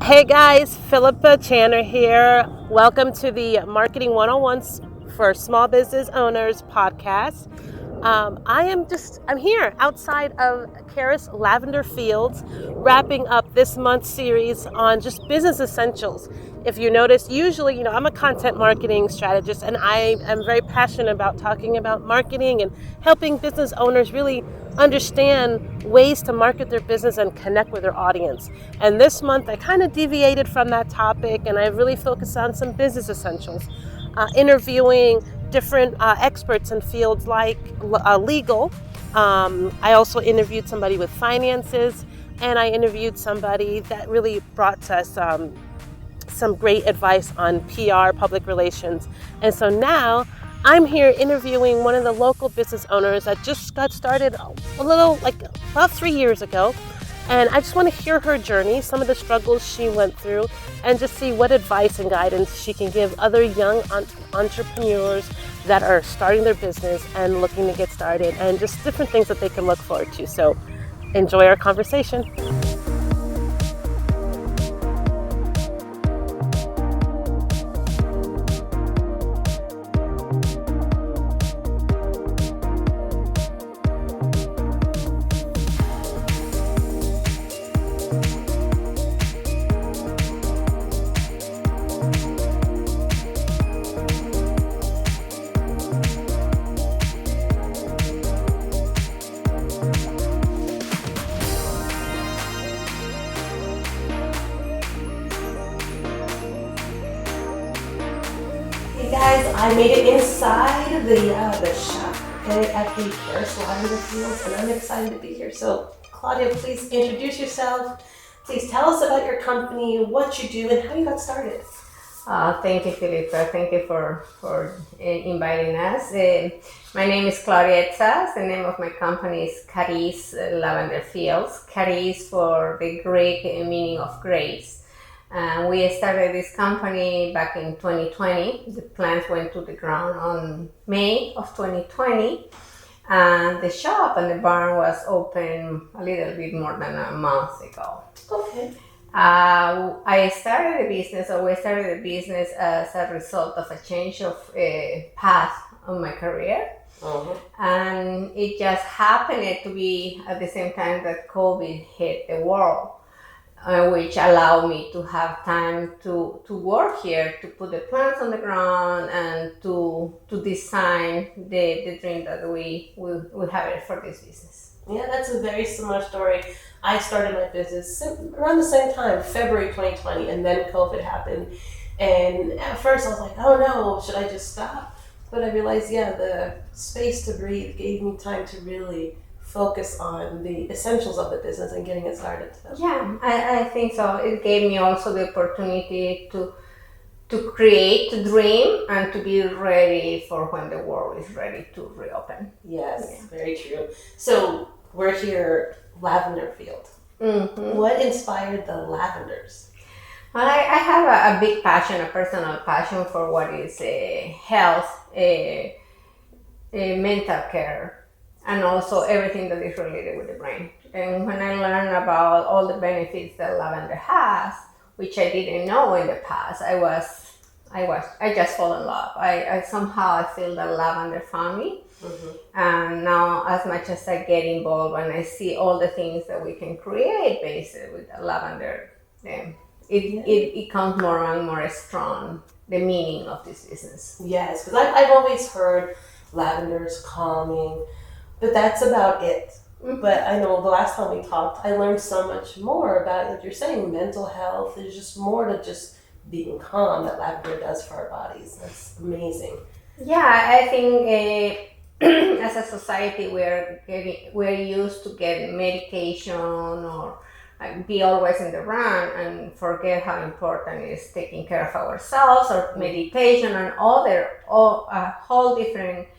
Hey guys, Philippa Channer here. Welcome to the Marketing 101s for Small Business Owners podcast. I'm here outside of Karis Lavender Fields, wrapping up this month's series on just business essentials. If you notice, usually, I'm a content marketing strategist and I am very passionate about talking about marketing and helping business owners really understand ways to market their business and connect with their audience. And this month, I kind of deviated from that topic and I really focused on some business essentials, interviewing different experts in fields like legal. I also interviewed somebody with finances, and I interviewed somebody that really brought us some great advice on PR, public relations. And so now I'm here interviewing one of the local business owners that just got started a little, like about 3 years ago. And I just want to hear her journey, some of the struggles she went through, and just see what advice and guidance she can give other young entrepreneurs that are starting their business and looking to get started, and just different things that they can look forward to. So enjoy our conversation. Hey guys, I made it inside the shop at the Karis Lavender Fields, and I'm excited to be here. So, Claudia, please introduce yourself. Please tell us about your company, what you do, and how you got started. Thank you, Philippa. Thank you for inviting us. My name is Claudia Tsas. The name of my company is Karis Lavender Fields. Karis for the Greek meaning of grace. We started this company back in 2020. The plants went to the ground on May of 2020. And the shop and the barn was open a little bit more than a month ago. Okay. We started the business as a result of a change of path on my career. Uh-huh. And it just happened to be at the same time that COVID hit the world, which allowed me to have time to work here, to put the plants on the ground and to design the dream that we have for this business. Yeah, that's a very similar story. I started my business around the same time, February 2020, and then COVID happened. And at first I was like, oh no, should I just stop? But I realized, the space to breathe gave me time to really focus on the essentials of the business and getting it started. So. Yeah, I think so. It gave me also the opportunity to create, to dream, and to be ready for when the world is ready to reopen. Yes, very true. So we're here, Lavender Field. Mm-hmm. What inspired the Lavenders? I have a big passion, a personal passion for what is health, mental care, and also everything that is related with the brain. And when I learned about all the benefits that lavender has, which I didn't know in the past, I just fall in love. I somehow feel that lavender found me. Mm-hmm. And now, as much as I get involved and I see all the things that we can create based with lavender, it becomes more and more strong, the meaning of this business. Yes, because I've always heard lavender is calming, but that's about it. Mm-hmm. But I know the last time we talked, I learned so much more about, like you're saying, mental health. There's just more to just being calm that lavender does for our bodies. That's amazing. Yeah, I think as a society we're used to get medication or be always in the run and forget how important it is taking care of ourselves or meditation and a whole different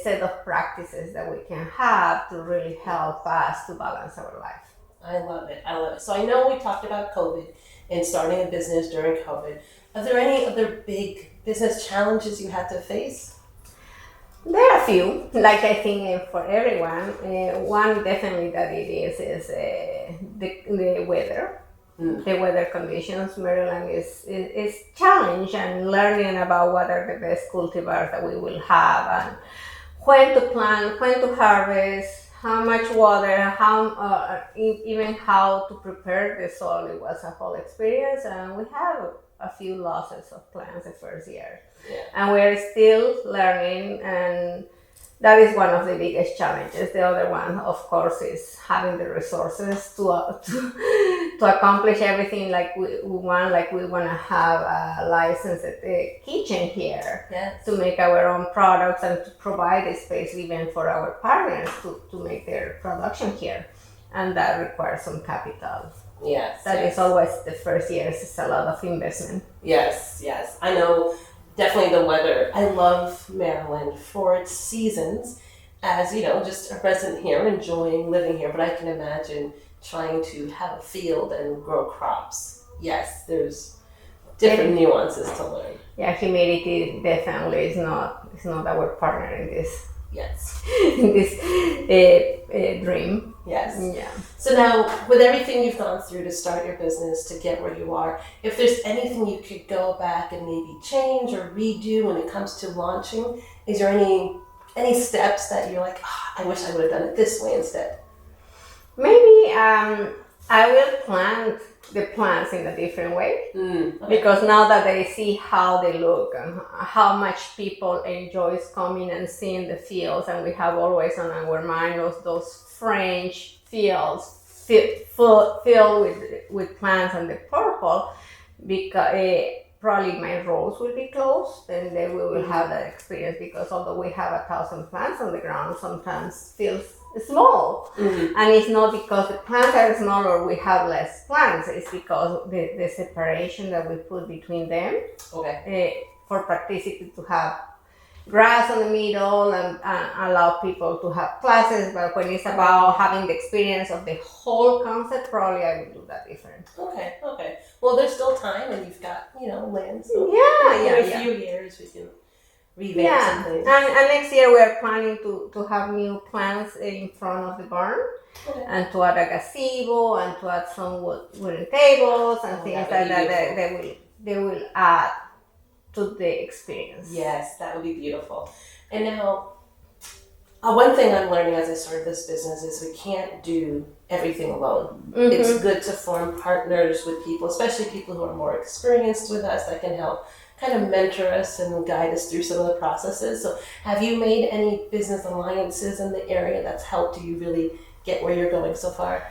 set of practices that we can have to really help us to balance our life. I love it. So I know we talked about COVID and starting a business during COVID. Are there any other big business challenges you had to face? There are a few, like I think for everyone. One definitely that it is the weather. the weather conditions. Maryland is challenged, and learning about what are the best cultivars that we will have, and when to plant, when to harvest, how much water, even how to prepare the soil. It was a whole experience, and we have a few losses of plants the first year, and we're still learning, and that is one of the biggest challenges. The other one, of course, is having the resources to accomplish everything like we want. Like we want to have a licensed kitchen here to make our own products and to provide a space even for our partners to make their production here. And that requires some capital. That is always the first years. It's a lot of investment. Yes. I know. Definitely the weather. I love Maryland for its seasons, as just a resident here, enjoying living here. But I can imagine trying to have a field and grow crops. Yes, there's different nuances to learn. Yeah, humidity definitely is not our partner in this. Yes. In this dream. Yes. Yeah. So now, with everything you've gone through to start your business, to get where you are, if there's anything you could go back and maybe change or redo when it comes to launching, is there any steps that you're like, I wish I would have done it this way instead? Maybe I will plant the plants in a different way, because now that I see how they look and how much people enjoys coming and seeing the fields, and we have always on our mind those French fields filled with plants and the purple, because probably my rows will be closed, and then we will have that experience, because although we have 1,000 plants on the ground, sometimes feels small. And it's not because the plants are small or we have less plants, it's because the separation that we put between them, for practicity, to have grass on the middle and allow people to have classes. But when it's about having the experience of the whole concept, probably I would do that different. Okay. Well, there's still time, and you've got land. So in a few years we can revamp some things. And next year we are planning to have new plants in front of the barn, and to add a gazebo, and to add some wooden tables and things like that. They will add to the experience. Yes, that would be beautiful. And now, one thing I'm learning as I started this business is we can't do everything alone. It's good to form partners with people, especially people who are more experienced with us, that can help kind of mentor us and guide us through some of the processes. So have you made any business alliances in the area that's helped you really get where you're going so far?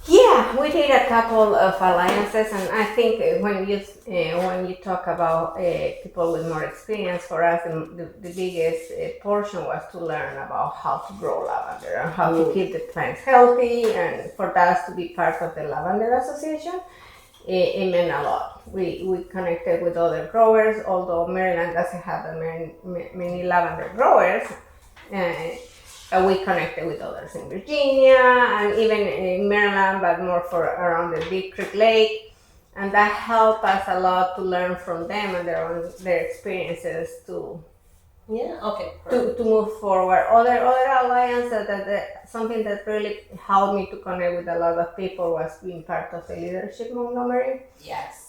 Yeah, we did a couple of alliances, and I think when you talk about people with more experience, for us the biggest portion was to learn about how to grow lavender and how to keep the plants healthy, and for us to be part of the Lavender Association. It meant a lot. We connected with other growers, although Maryland doesn't have many lavender growers. We connected with others in Virginia and even in Maryland, but more for around the Big Creek Lake, and that helped us a lot to learn from them and their experiences to move forward. Other alliances that something that really helped me to connect with a lot of people was being part of the Leadership Montgomery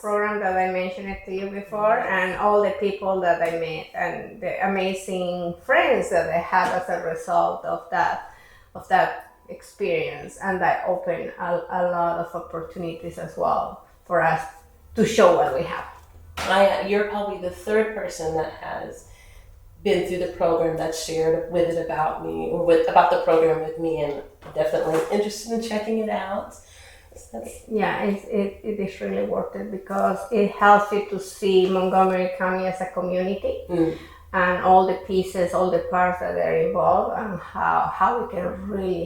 program that I mentioned it to you before, and all the people that I met and the amazing friends that I had as a result of that experience, and that opened a lot of opportunities as well for us to show what we have. You're probably the third person that has been through the program that shared with it about me, or about the program with me, and definitely interested in checking it out. It is really worth it, because it helps you to see Montgomery County as a community, and all the pieces, all the parts that are involved, and how we can really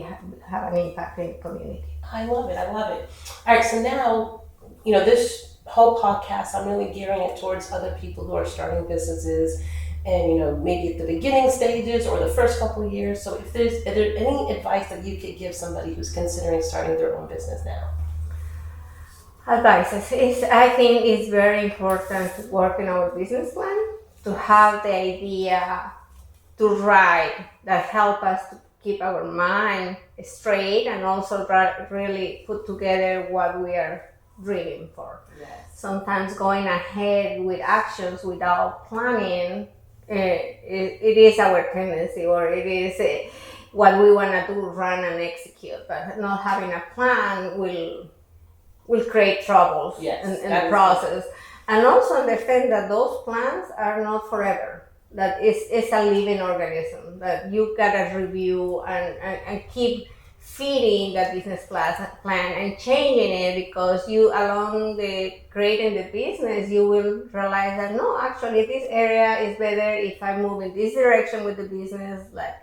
have an impact in the community. I love it. All right, so now, this whole podcast, I'm really gearing it towards other people who are starting businesses, and maybe at the beginning stages or the first couple of years. So is there any advice that you could give somebody who's considering starting their own business now? Advice I think it's very important to work in our business plan, to have the idea to write, that help us to keep our mind straight, and also really put together what we are driven for. Yes. Sometimes going ahead with actions without planning, it is our tendency, or it is what we want to do, run and execute. But not having a plan will create troubles in the process. And also understand that those plans are not forever. That it's a living organism that you gotta review and keep feeding that business plan and changing it, because you, along the creating the business, you will realize that no, actually this area is better if I move in this direction with the business. Like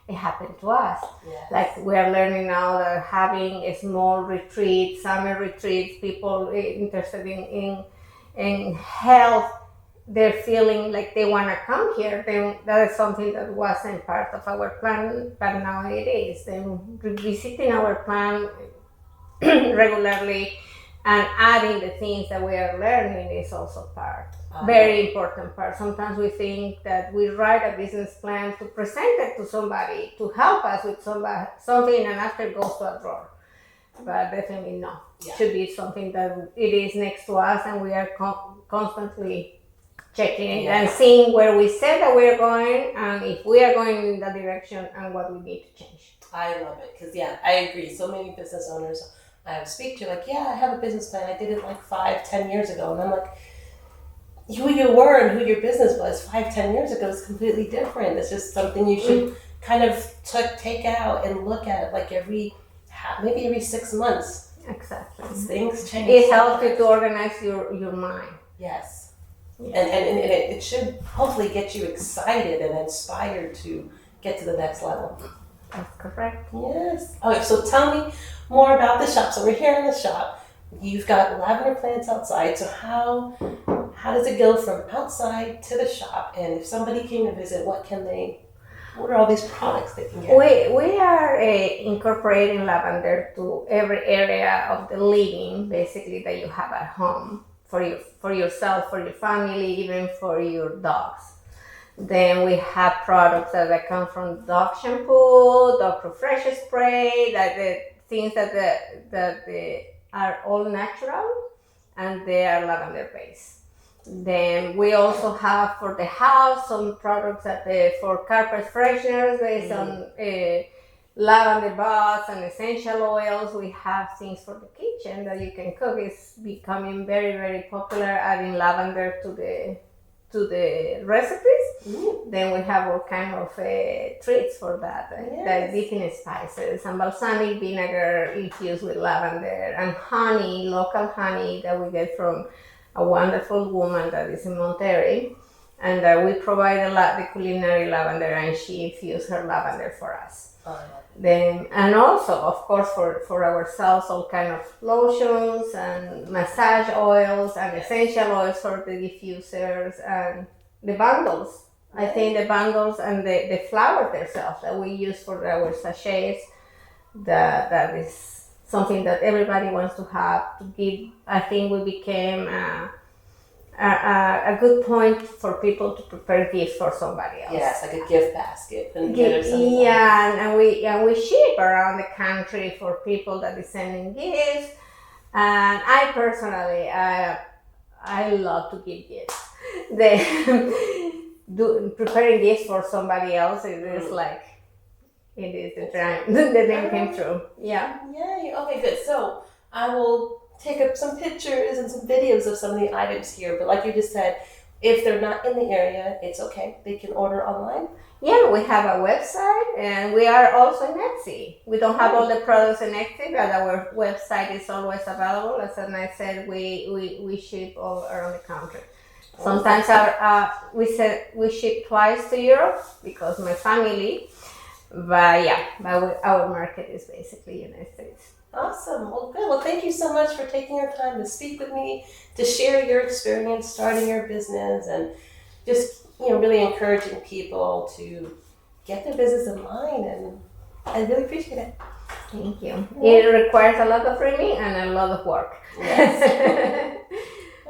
it happened to us. Yes. Like we are learning now that having a small retreat, summer retreats, people interested in health, they're feeling like they want to come here, then that is something that wasn't part of our plan, but now it is. Then revisiting our plan regularly and adding the things that we are learning is also part, very important part. Sometimes we think that we write a business plan to present it to somebody, to help us with something, and after it goes to a drawer. But definitely no. It should be something that it is next to us, and we are constantly checking it and seeing where we said that we are going, and if we are going in that direction, and what we need to change. I love it, because I agree. So many business owners I speak to, like, I have a business plan. I did it like 5-10 years ago, and I'm like, who you were and who your business was 5-10 years ago is completely different. It's just something you should kind of take out and look at, like maybe every 6 months. Exactly. Things change. It helps you to organize your mind. Yes. And it should hopefully get you excited and inspired to get to the next level. That's correct. Yes. Okay, so tell me more about the shop. So we're here in the shop. You've got lavender plants outside. So how does it go from outside to the shop? And if somebody came to visit, what are all these products they can get? We are incorporating lavender to every area of the living, basically, that you have at home. For yourself, for your family, even for your dogs. Then we have products that come from dog shampoo, dog refresh spray, that the things that they are all natural, and they are lavender based. Then we also have for the house some products for carpet fresheners based on lavender baths and essential oils. We have things for the kitchen that you can cook. It's becoming very, very popular, adding lavender to the recipes. Then we have all kind of treats for that, like dipping spices and balsamic vinegar infused with lavender, and honey, local honey that we get from a wonderful woman that is in Monterrey, and we provide the culinary lavender, and she infused her lavender for us. Then, and also, of course, for ourselves, all kind of lotions and massage oils and essential oils for the diffusers and the bundles. I think the bundles and the flowers themselves that we use for our sachets, that is something that everybody wants to have to give. I think we became a good point for people to prepare gifts for somebody else. Yes, like a gift basket. And we ship around the country for people that is sending gifts. And I personally, I love to give gifts. Preparing gifts for somebody else is like, it is the dream came true. Yeah. Yay. Okay, good. So I will take up some pictures and some videos of some of the items here, but like you just said, if they're not in the area, it's okay. They can order online. Yeah, we have a website, and we are also in Etsy. We don't have all the products in Etsy, but our website is always available. As I said, we ship all around the country. Sometimes we ship twice to Europe because my family, but our market is basically United States. Awesome. Well, good. Well, thank you so much for taking your time to speak with me, to share your experience starting your business, and just, really encouraging people to get their business in line. And I really appreciate it. Thank you. It requires a lot of reading and a lot of work. Yes.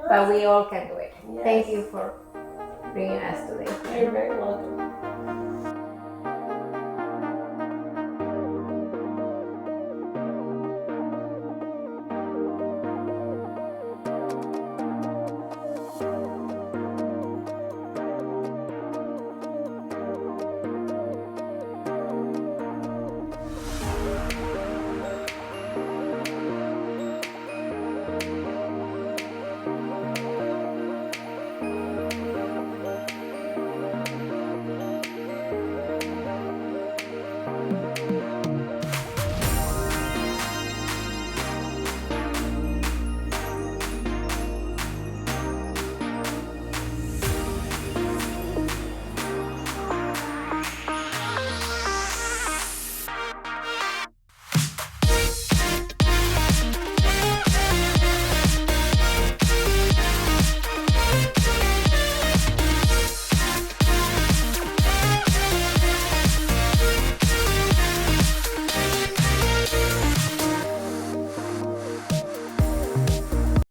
But we all can do it. Yes. Thank you for bringing us today. You're very welcome.